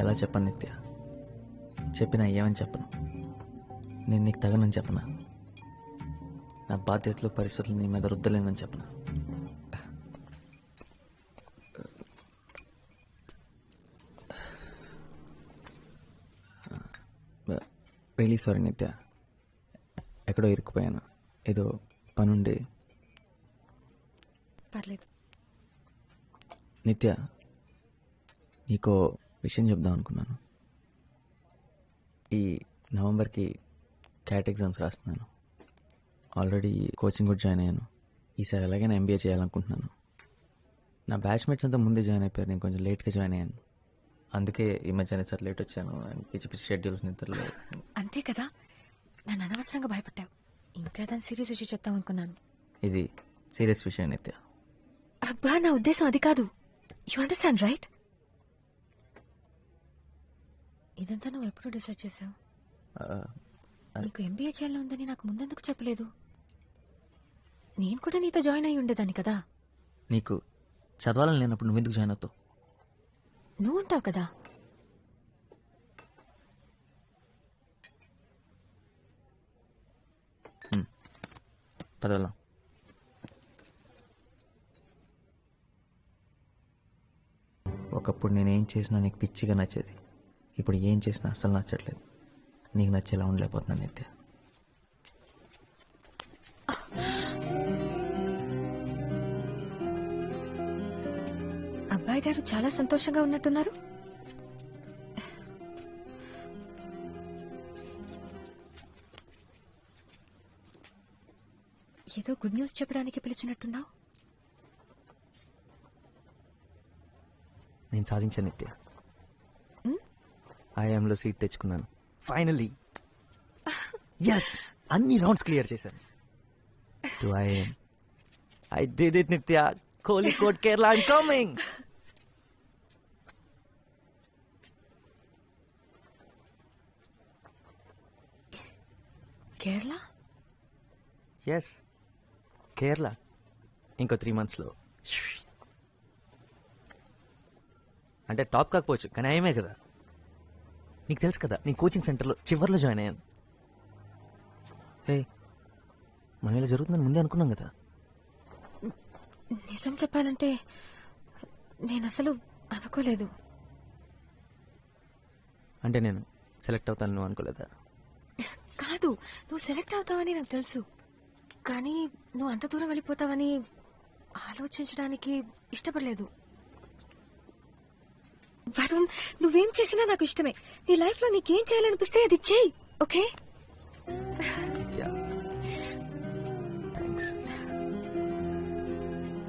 ఎలా చెప్పను నిత్య? చెప్పినా ఏమని చెప్పను? నేను నీకు తగనని చెప్పనా? నా బాధ్యతలు పరిస్థితులు నీ మీద రుద్దలేనని చెప్పనా? రియలీ సారీ నిత్య, ఎక్కడో ఇరుక్కుపోయాను. ఏదో పనుండి. పర్లేదు. నిత్య, నీకో విషయం చెప్దాం అనుకున్నాను. ఈ నవంబర్కి క్యాట్ ఎగ్జామ్స్ రాస్తున్నాను. ఆల్రెడీ కోచింగ్ కూడా జాయిన్ అయ్యాను. ఈసారి ఎలాగైనా MBA చేయాలనుకుంటున్నాను. నా బ్యాచ్మేట్స్ అంతా ముందే జాయిన్ అయిపోయారు, నేను కొంచెం లేట్గా జాయిన్ అయ్యాను. అందుకే ఈ మధ్య సార్ లేట్ వచ్చాను. పిచ్చి పిచ్చి షెడ్యూల్స్ నిద్రలో. అంతే కదా, నన్ను అనవసరంగా భయపడ్డావు. ఇంకా దాని సీరియస్ ఇష్యూ చెప్తాం అనుకున్నాను. ఇది సీరియస్ విషయం నిత్య. అబ్బా, నా ఉద్దేశం అది కాదు. You understand right? ఇదంతా నువ్వు ఎప్పుడు డిసైడ్ చేసావు? నీకు MBA చేయాలని ఉందని నాకు ముందెందుకు చెప్పలేదు? నేను కూడా నీతో జాయిన్ అయి ఉండేదాన్ని కదా. నీకు చదవాలని లేనప్పుడు నువ్వెందుకు జాయిన్ అవుతావు? నువ్వు ఉంటావు కదా. పదవలా. ఒకప్పుడు నేనేం చేసినా నీకు పిచ్చిగా నచ్చేది. ఇప్పుడు ఏం చేసినా అస్సలు నచ్చట్లేదు. నీకు నచ్చేలా ఉండలేకపోతున్నాను నిత్య. అబ్బాయి గారు చాలా సంతోషంగా ఉన్నట్టున్నారు. ఏదో గుడ్ న్యూస్ చెప్పడానికి పిలిచినట్టున్నావు. నేను సాధించాను నిత్య. ఐఎంలో సీట్ తెచ్చుకున్నాను ఫైనలీ. ఎస్, అన్ని రౌండ్స్ క్లియర్ చేశాను. To IIM. I did it Nithya. Kozhikode, Kerala, I'm coming. Kerala? Yes, Kerala. ఇంకో 3 monthsలో. అంటే టాప్ కాకపోవచ్చు, కానీ ఆయమే కదా. నీకు తెలుసు కదా, నీ కోచింగ్ సెంటర్లో చివర్లో జాయిన్ అయ్యాను. హే, మనం ఇలా జరుగుతుందని ముందే అనుకున్నాం కదా. నిజం చెప్పాలంటే నేను అసలు అనుకోలేదు. అంటే నేను సెలెక్ట్ అవుతాను నువ్వు అనుకోలేదా? కాదు, నువ్వు సెలెక్ట్ అవుతావని నాకు తెలుసు. కానీ నువ్వు అంత దూరం వెళ్ళిపోతావని ఆలోచించడానికి ఇష్టపడలేదు. వరుణ్, నువ్వేం చేసినా నాకు ఇష్టమే. నీ లైఫ్ లో నీకేం చేయాలనిపిస్తే అది చెయ్యి, ఓకే?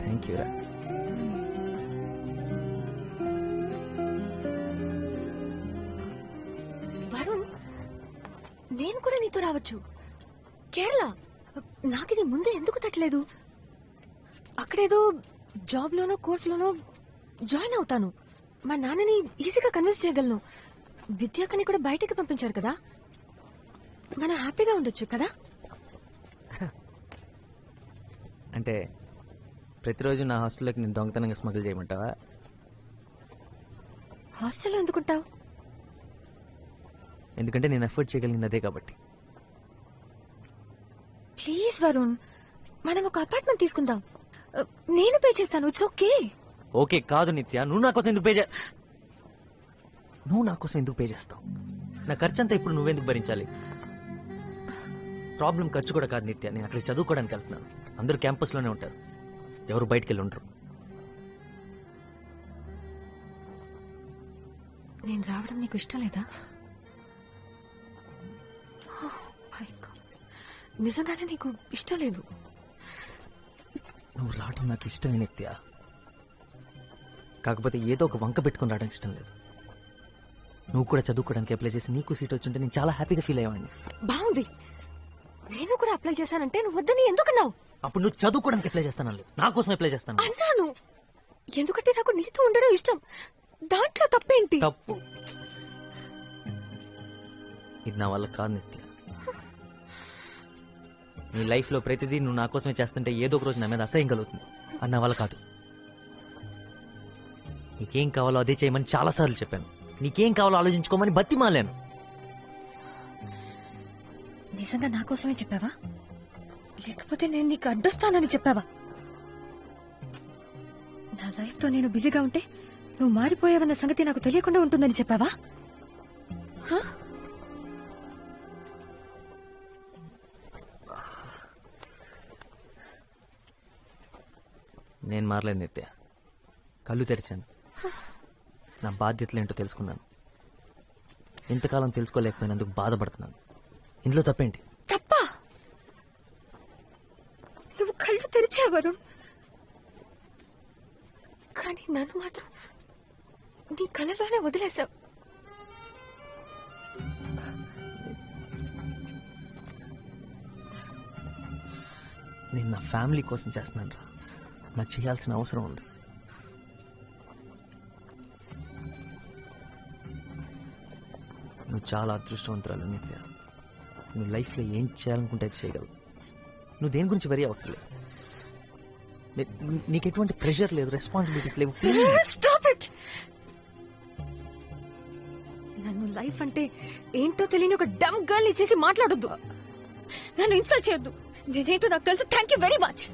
థ్యాంక్ యూ రా. వరుణ్, నేను కూడా నీతో రావచ్చు కేరళ. నాకిది ముందే ఎందుకు తట్టలేదు? అక్కడేదో జాబ్ లోనో కోర్సులోనో జాయిన్ అవుతాను. మా నాన్నని ఈజీగా కన్విన్స్ చేయగలను. విద్యాకని కూడా బయటకి పంపించారు కదా. మనం హ్యాపీగా ఉండొచ్చు కదా. అంటే ప్రతిరోజు నా హాస్టల్లోకి నేను దొంగతనంగా స్మగుల్ చేయమంటావా? హాస్టల్లో ఎందుకుంటావు? ఎందుకంటే నేను ఎఫర్ట్ చేయగలిగింది అదే కాబట్టి. ప్లీజ్ వరుణ్, మనం ఒక అపార్ట్మెంట్ తీసుకుందాం. నేను పే చేస్తాను. It's okay. ఓకే కాదు నిత్య, నువ్వు నా కోసం ఎందుకు పే చేస్తావు? నా ఖర్చంతా ఇప్పుడు నువ్వెందుకు భరించాలి? ప్రాబ్లం ఖర్చు కూడా కాదు నిత్య, నేను అక్కడికి చదువుకోవడానికి వెళ్తున్నాను. అందరూ క్యాంపస్లోనే ఉంటారు, ఎవరు బయటికి వెళ్ళి ఉండరు. నేను రావడం నీకు ఇష్టం లేదా? మై గాడ్, నిజంగానే నీకు ఇష్టం లేదు? నువ్వు రావడం నాకు ఇష్టమే నిత్య, కాకపోతే ఏదో ఒక వంక పెట్టుకుని రావడానికి ఇష్టం లేదు. నువ్వు కూడా చదువుకోవడానికి అప్లై చేసి నీకు సీట్ వచ్చింటే నేను చాలా హ్యాపీగా ఫీల్ అయ్యేవాడిని. బాగుంది. నేను కూడా అప్లై చేశానంటే నువ్వు వద్దని ఎందుకన్నావు? అప్పుడు నువ్వు చదువుకోవడానికి అప్లై చేస్తాను, నా కోసం అప్లై చేస్తాను అన్నాను. ఎందుకంటే నాకు నీతో ఉండడం ఇష్టం. దాంట్లో తప్పేంటి? తప్పు ఇది నా వల్ల కాదు నిత్య. నీ లైఫ్ లో ప్రతిదీ నువ్వు నా కోసమే చేస్తుంటే ఏదో ఒక రోజు నా మీద అసహ్యం కలుగుతుంది. అది నా వల్ల కాదు. నీకేం కావాలో అదే చేయమని చాలాసార్లు చెప్పాను, నీకేం కావాలో ఆలోచించుకోమని బతిమాలాను. నిజంగా నా కోసమే చెప్పావా లేకపోతే నేను నీకు అడ్డొస్తానని చెప్పావా? నా లైఫ్ తో నేను బిజీగా ఉంటే నువ్వు మారిపోయావన్న సంగతి నాకు తెలియకుండా ఉంటుందని చెప్పావా? హ? నేను మారలేదు నిత్య. కళ్ళు తెరిచాను, నా బాధ్యతలు ఏంటో తెలుసుకున్నాను. ఇంతకాలం తెలుసుకోలేకపోయినందుకు బాధపడుతున్నాను. ఇందులో తప్పేంటి? తప్ప నువ్వు కళ్ళు తెరిచావు వరుణ్, కానీ నన్ను మాత్రం నీ కళ్ళలోనే వదిలేశావు. నేను నా ఫ్యామిలీ కోసం చేస్తున్నాను రా. నాకు చేయాల్సిన అవసరం ఉంది. నువ్వు చాలా అదృష్టవంతురాలు నిత్య. నువ్వు లైఫ్లో ఏం చేయాలనుకుంటే అది చేయగలవు. నువ్వు దేని గురించి వరి అవ్వట్లేదు. నీకు ఎటువంటి ప్రెషర్ లేదు, రెస్పాన్సిబిలిటీస్ లేవు. Stop it. నన్ను లైఫ్ అంటే ఏంటో తెలియని ఒక డమ్ గర్ల్ ఇచ్చేసి మాట్లాడొద్దు. నన్ను ఇన్సల్ట్ చేయొద్దు. నేనేంటో నాకు తెలుసు. Thank you very much.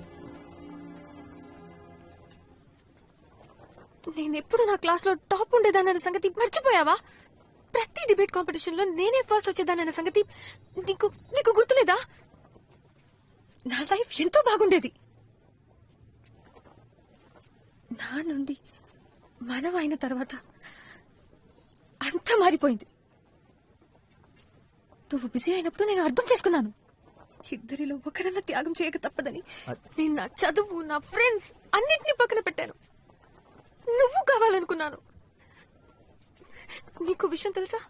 నేనెప్పుడు నా క్లాస్ లో టాప్ ఉండేదానన్న సంగతి మర్చిపోయావా? ప్రతి డిబేట్ కాంపిటీషన్ లో నేనే ఫస్ట్ వచ్చేదానన్న సంగతి నీకు నీకు గుర్తులేదా? నా లైఫ్ ఎంతో బాగుండేది. నా నుండి మనం అయిన తర్వాత అంతా మారిపోయింది. నువ్వు బిజీ అయినప్పుడు నేను అర్థం చేసుకున్నాను. ఇద్దరిలో ఒకరన్నా త్యాగం చేయక తప్పదని నేను నా చదువు, నా ఫ్రెండ్స్ అన్నిటినీ పక్కన పెట్టాను. నువ్వు కావాలనుకున్నాను. నీకు విషయం తెలుసా?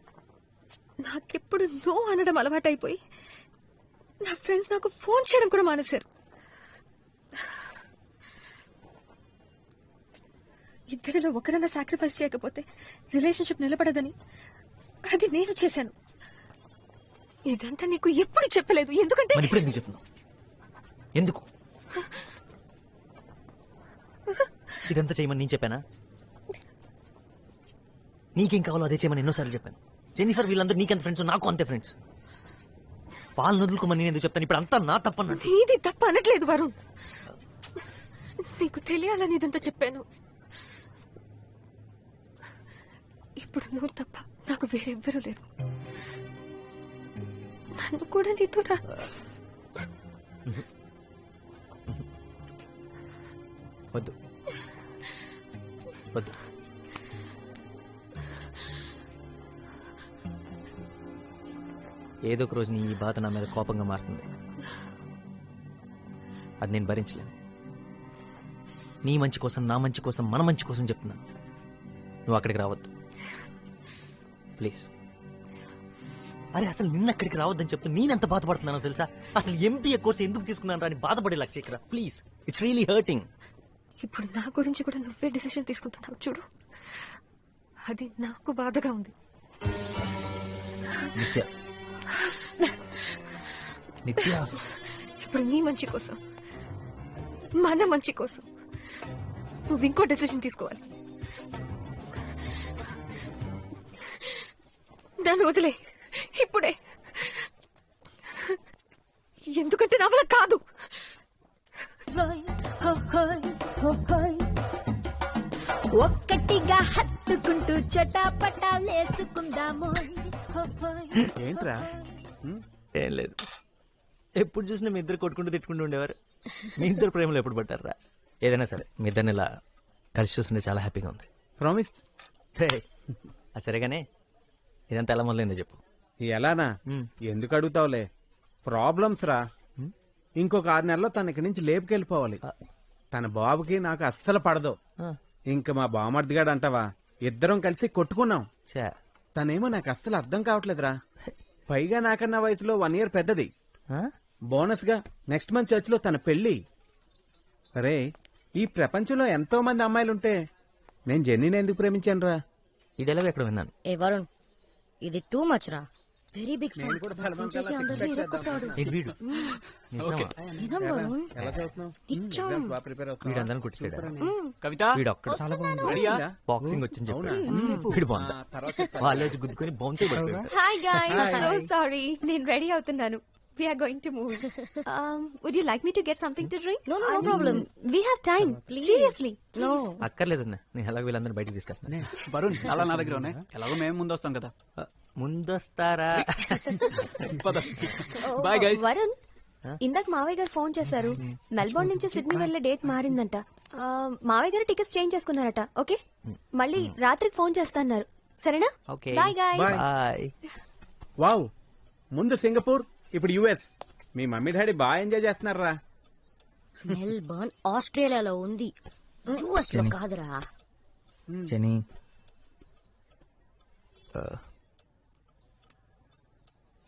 నాకెప్పుడు నో అనడం అలవాటైపోయి నా ఫ్రెండ్స్ నాకు ఫోన్ చేయడం కూడా మానేశారు. ఇద్దరిలో ఒకరన్నా సాక్రిఫైస్ చేయకపోతే రిలేషన్షిప్ నిలబడదని అది నేను చేశాను. ఇదంతా నీకు ఎప్పుడు చెప్పలేదు. ఎందుకంటే మరి ఇప్పుడు ఎందుకు చెప్తున్నావు? ఎందుకు ఇదంతా చేయమని నేను చెప్పానా? నీకేం కావాలో అదే చేయమని ఎన్నోసార్లు చెప్పాను. జెన్నిఫర్ వీళ్ళందరూ నీకెంత ఫ్రెండ్స్, నాకు అంతే ఫ్రెండ్స్. వాళ్ళని వదులుకోమని నేను ఎందుకు చెప్తాను? ఇప్పుడు అంతా నా తప్పన్నట్టు. నీది తప్ప అనట్లేదు వరుణ్. నీకు తెలియాలని ఇదంతా చెప్పాను. ఇప్పుడు నువ్వు తప్ప నాకు వేరెవ్వరూ లేరు. నన్ను కూడా నీతో వద్దు వద్దు. ఏదో ఒక రోజు నీ ఈ బాధ నా మీద కోపంగా మారుతుంది. అది నేను భరించలేను. నీ మంచి కోసం, నా మంచి కోసం, మన మంచి కోసం చెప్తున్నాను. నువ్వు అక్కడికి రావద్దు ప్లీజ్. అరే అసలు నిన్న అక్కడికి రావద్దని చెప్తే నేనెంత బాధపడుతున్నానో తెలుసా? అసలు ఎంపీఏ కోర్స్ ఎందుకు తీసుకున్నాను అని బాధపడేలా చేయకరా ప్లీజ్. It's really hurting. ఇప్పుడు నా గురించి కూడా నువ్వే డిసిషన్ తీసుకుంటున్నావు చూడు. అది నాకు బాధగా ఉంది. నిత్య నిత్య ఇప్పుడు నీ మంచి కోసం, మన మంచి కోసం నువ్వు ఇంకో డెసిషన్ తీసుకోవాలి. దాన్ని వదిలే ఇప్పుడే. ఎందుకంటే నా వల్ల కాదు. ఒక్కటిగా హత్తుకుంటూ చటాపటాలేసుకుందాము. ఏంట్రా? ఏం లేదు. ఎప్పుడు చూసినా మీ ఇద్దరు కొట్టుకుంటూ తిట్టుకుంటూ ఉండేవారు. మీ ఇద్దరు ప్రేమలో ఎప్పుడు పడ్డారా? ఏదైనా సరే మీ ఇద్దరిని ఇలా కలిసి చూస్తుంటే చాలా హ్యాపీగా ఉంది. ప్రామిస్. అది సరేగానే ఇదంతా ఎలా మొదలైందో చెప్పు. ఎలానా? ఎందుకు అడుగుతావులే. ప్రాబ్లమ్స్ రా. ఇంకొక 6 నెలల్లో తన ఇక్కడి నుంచి లేపుకెళ్ళిపోవాలి. తన బాబుకి నాకు అస్సలు పడదు. ఇంక మా బామర్దిగాడు అంటావా, ఇద్దరం కలిసి కొట్టుకున్నాం. తనేమో నాకు అస్సలు అర్థం కావట్లేదురా. పైగా నాకన్నా వయసులో 1 year పెద్దది. బోనస్ గా నెక్స్ట్ మంత్ చర్చ్ లో తన పెళ్లి. అరే ఈ ప్రపంచంలో ఎంతో మంది అమ్మాయిలుంటే నేను జెన్నీని ఎందుకు ప్రేమించాను రా? ఈ డైలాగ్ ఎక్కడ విన్నాను. ఏ వరుణ్, ఇది టూ మచ్ రా. వెరీ బిగ్ నేను కూడా సల్మాన్ ఖాన్ లా six pack చేద్దాం. ఏంటి వీడు నిజమా? నిజం వరుణ్ ఎలా చదువుతున్నావు నిజం. Exams బాగా ప్రిపేర్ వీడు అవుతున్నావు అందరం కొట్టేసాడు. కవిత వీడు ఒక్కడు చాలా బాగుంది. బాక్సింగ్ వచ్చని చెప్పాడు. వీడు బాగుందా తర్వాత చెప్తాను. వాళ్ళు వచ్చి గుద్దుకొని బౌన్సే పడిపోయాడు. హాయ్ గైస్ సో సారీ నేను రెడీ అవుతున్నాను we are going to move would you like me to get something to drink no problem we have time seriously no అక్కర్లేదన్నా, నేను ఎలాగో వీళ్ళందరూ బయటికి తీసుకెళ్తాను. వరుణ్ చాలా నా దగ్గర ఉన్నాయి ఎలాగో మేము ముందు వస్తాం కదా ముందొస్తారా? బాయ్ గైస్ వరుణ్ ఇందాక మావయ్య గారు ఫోన్ చేశారు మెల్బోర్న్ నుంచి సిడ్నీ వెళ్లే డేట్ మారిందంట మావయ్య గారు టికెట్స్ చేంజ్ చేసుకున్నారట ఓకే మళ్ళీ రాత్రికి ఫోన్ చేస్తాన్నారు సరేనా okay bye guys Bye. Bye. Wow, ముందు సింగపూర్, ఇప్పుడు యుఎస్. మీ మమ్మీ డాడీ బాగా ఎంజాయ్ చేస్తున్నారా? మెల్బర్న్ ఆస్ట్రేలియాలో ఉంది యుఎస్ లో కాదురా జెనీ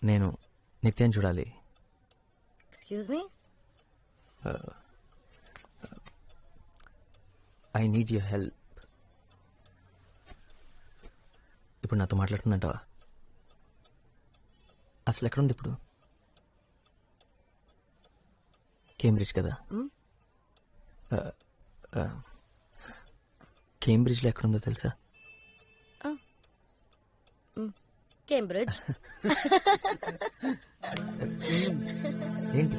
నేను నిత్యం చూడాలి. Excuse me I need your help. ఇప్పుడు నాతో మాట్లాడుతుందంటావా? అసలు ఎక్కడుంది ఇప్పుడు? కేంబ్రిడ్జ్ కదా? కేంబ్రిడ్జ్లో ఎక్కడుందో తెలుసా? కేంబ్రిడ్జ్ ఏంటి